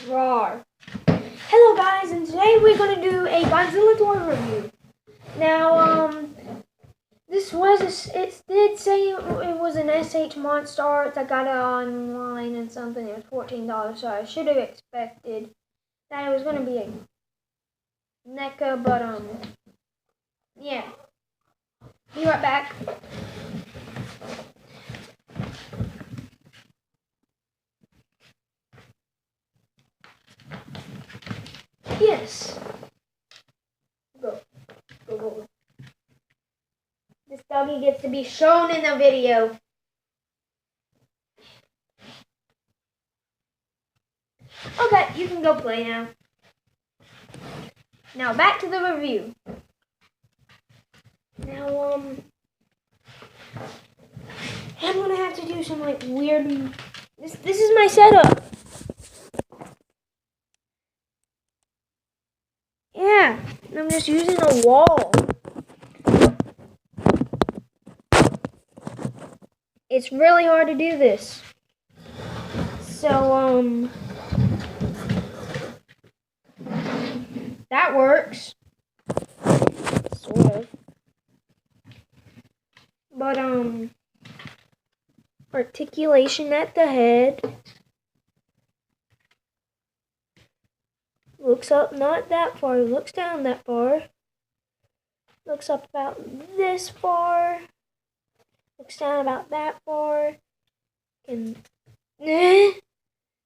Roar. Hello guys, and today we're going to do a Godzilla toy review. Now, it did say it was an SH Monster Arts. I got it online and something. It was $14, so I should have expected that it was going to be a NECA, but yeah. Be right back. Yes. Go. This doggy gets to be shown in the video. Okay, you can go play now. Now back to the review. Now, I'm gonna have to do some like weird. This is my setup. Yeah, I'm just using a wall. It's really hard to do this. So, that works. Sort of. But, articulation at the head. Looks up not that far, looks down that far. Looks up about this far. Looks down about that far. And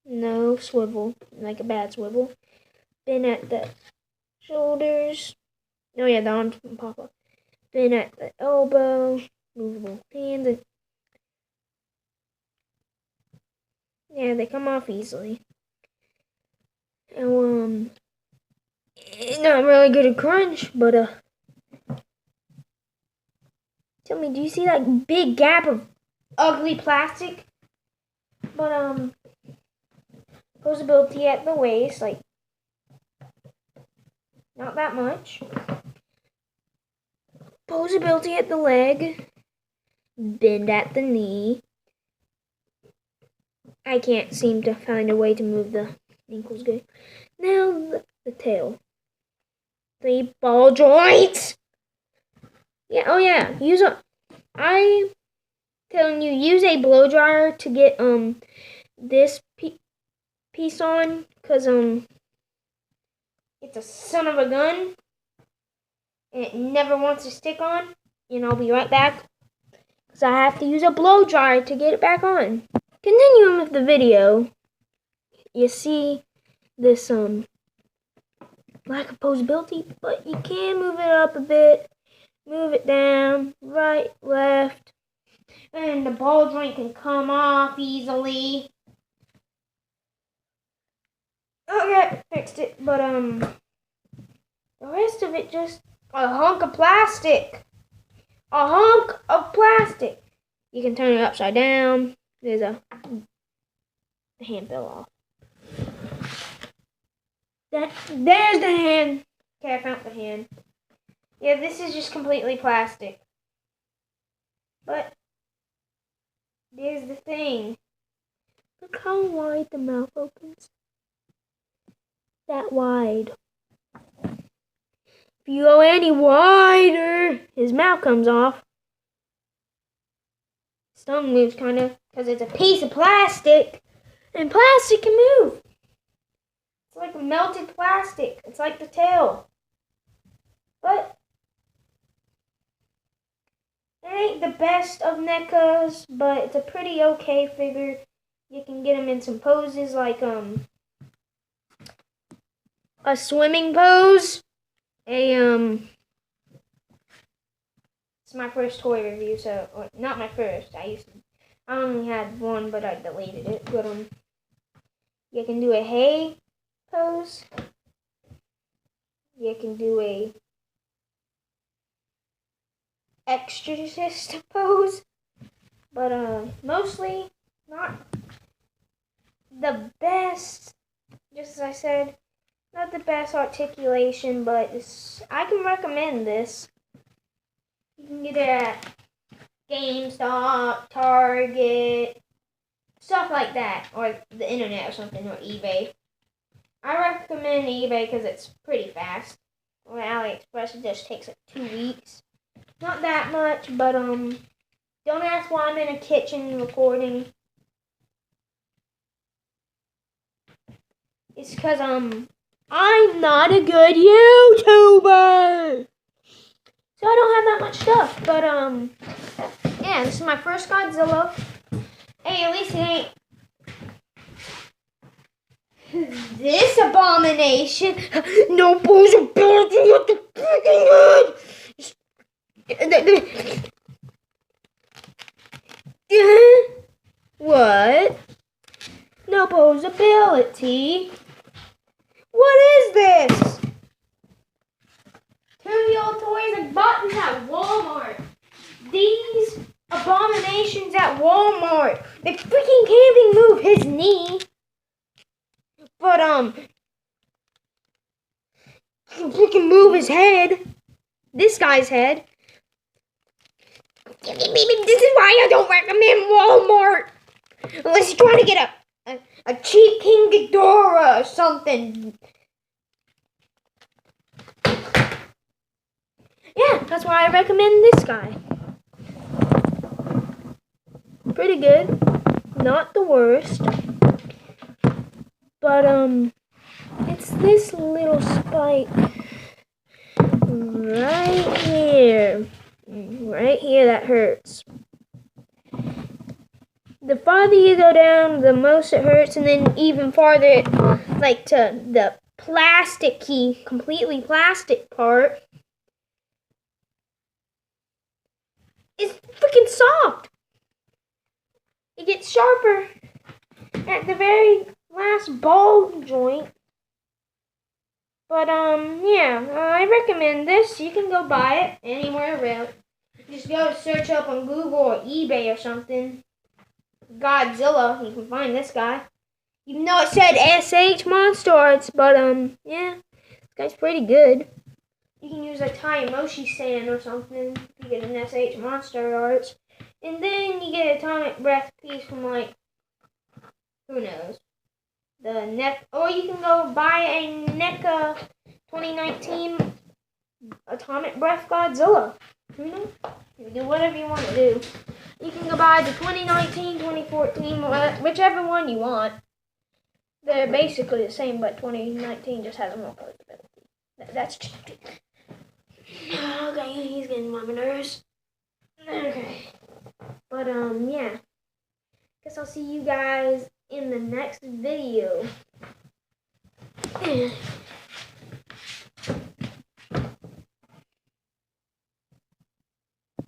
no swivel, like a bad swivel. Then at the shoulders. Oh yeah, the arms can pop up. Then at the elbow, movable hands. And yeah, they come off easily. And not really good at crunch, but tell me, do you see that big gap of ugly plastic? But posability at the waist, like not that much. Posability at the leg, bend at the knee. I can't seem to find a way to move the ankles good. Now the tail. The ball joints. Yeah, oh yeah. I'm telling you, use a blow dryer to get this piece on, cause it's a son of a gun, and it never wants to stick on. And I'll be right back, cause I have to use a blow dryer to get it back on. Continuing with the video, you see this lack of posability, but you can move it up a bit, move it down, right, left, and the ball joint can come off easily. Okay, fixed it, but the rest of it just a hunk of plastic. A hunk of plastic. You can turn it upside down. The hand fell off. There's the hand. Okay, I found the hand. Yeah, this is just completely plastic. But there's the thing. Look how wide the mouth opens. That wide. If you go any wider, his mouth comes off. His tongue moves kind of, because it's a piece of plastic. And plastic can move. It's like melted plastic. It's like the tail. But it ain't the best of NECAs, but it's a pretty okay figure. You can get them in some poses like a swimming pose. It's my first toy review, so not my first. I only had one, but I deleted it. But you can do a hay pose. You can do a exorcist pose, but mostly not the best. Just as I said, not the best articulation, but I can recommend this. You can get it at GameStop, Target, stuff like that, or the internet or something, or eBay. I recommend eBay because it's pretty fast. Or AliExpress, it just takes like 2 weeks. Not that much, but don't ask why I'm in a kitchen recording. It's because I'm not a good YouTuber. So I don't have that much stuff, but yeah, this is my first Godzilla. Hey, at least it ain't this abomination. No possibility with the freaking head. What? No posability. What is this? 2-year-old toys and buttons at Walmart. These abominations at Walmart. They freaking can't even move his knee. But he can freaking move his head. This guy's head. This is why I don't recommend Walmart. Unless you're trying to get a cheap King Ghidorah or something. Yeah, that's why I recommend this guy. Pretty good. Not the worst. But, it's this little spike right here. Right here that hurts. The farther you go down, the most it hurts, and then even farther, like to the plasticky, completely plastic part, is freaking soft. It gets sharper at the very last ball joint. But yeah, I recommend this. You can go buy it anywhere around. Just go search up on Google or eBay or something. Godzilla, you can find this guy. Even though it said SH Monster Arts, but yeah, this guy's pretty good. You can use a Taimoshi sand or something if you get an SH Monster Arts. And then you get a Atomic Breath piece from like, who knows? Or you can go buy a NECA 2019 Atomic Breath Godzilla. You know? You do whatever you want to do. You can go buy the 2019, 2014, whichever one you want. They're basically the same, but 2019 just has more portability. That's cheating. Okay, he's getting on my nerves. Okay. But, yeah. Guess I'll see you guys in the next video.